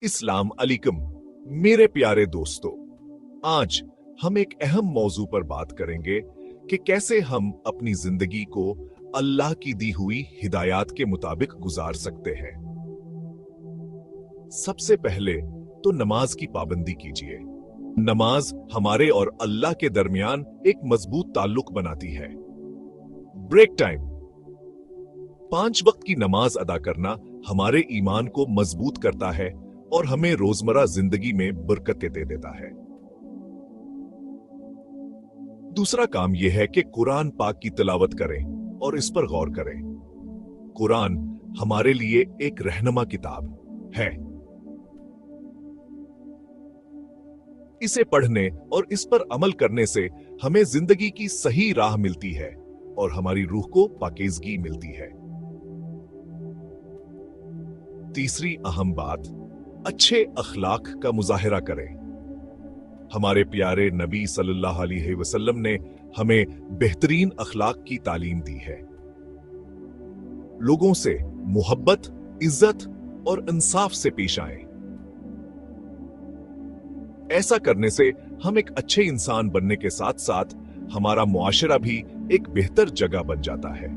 इस्लाम अलैकुम मेरे प्यारे दोस्तों। आज हम एक अहम मौजू पर बात करेंगे कि कैसे हम अपनी जिंदगी को अल्लाह की दी हुई हिदायत के मुताबिक गुजार सकते हैं। सबसे पहले तो नमाज की पाबंदी कीजिए। नमाज हमारे और अल्लाह के दरमियान एक मजबूत ताल्लुक बनाती है। ब्रेक टाइम, 5 वक्त की नमाज अदा करना हमारे ईमान को मजबूत करता है और हमें रोजमर्रा जिंदगी में बरकतें दे देता है। दूसरा काम यह है कि कुरान पाक की तिलावत करें और इस पर गौर करें। कुरान हमारे लिए एक रहनुमा किताब है। इसे पढ़ने और इस पर अमल करने से हमें जिंदगी की सही राह मिलती है और हमारी रूह को पाकीज़गी मिलती है। तीसरी अहम बात, अच्छे अखलाक का मुजाहिरा करें। हमारे प्यारे नबी सल्लल्लाहु अलैहि वसल्लम ने हमें बेहतरीन अखलाक की तालीम दी है। लोगों से मोहब्बत, इज्जत और इंसाफ से पेश आएं। ऐसा करने से हम एक अच्छे इंसान बनने के साथ साथ हमारा मुआशरा भी एक बेहतर जगह बन जाता है।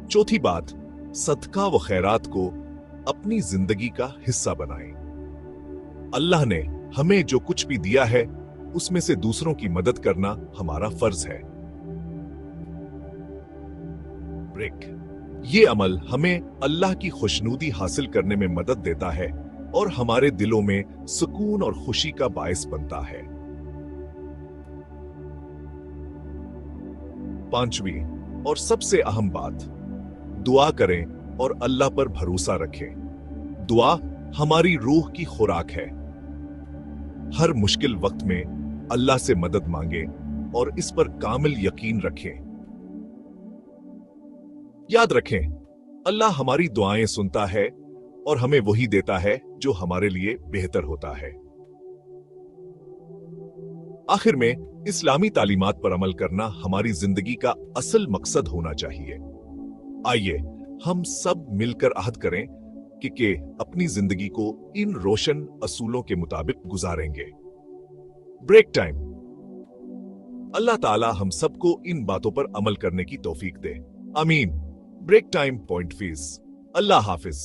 चौथी बात, सदका व खैरात को अपनी जिंदगी का हिस्सा बनाएं। अल्लाह ने हमें जो कुछ भी दिया है उसमें से दूसरों की मदद करना हमारा फर्ज है। ब्रेक, ये अमल हमें अल्लाह की खुशनुदी हासिल करने में मदद देता है और हमारे दिलों में सुकून और खुशी का बायस बनता है। पांचवी और सबसे अहम बात, दुआ करें और अल्लाह पर भरोसा रखें। दुआ हमारी रूह की खुराक है। हर मुश्किल वक्त में अल्लाह से मदद मांगे और इस पर कामिल यकीन रखें। याद रखें, अल्लाह हमारी दुआएं सुनता है और हमें वही देता है जो हमारे लिए बेहतर होता है। आखिर में इस्लामी तालीमात पर अमल करना हमारी जिंदगी का असल मकसद होना चाहिए। आइए हम सब मिलकर अहद करें कि अपनी जिंदगी को इन रोशन असूलों के मुताबिक गुजारेंगे। ब्रेक टाइम, अल्लाह ताला हम सबको इन बातों पर अमल करने की तौफीक दे। आमीन। Break time point fees. Allah हाफिज।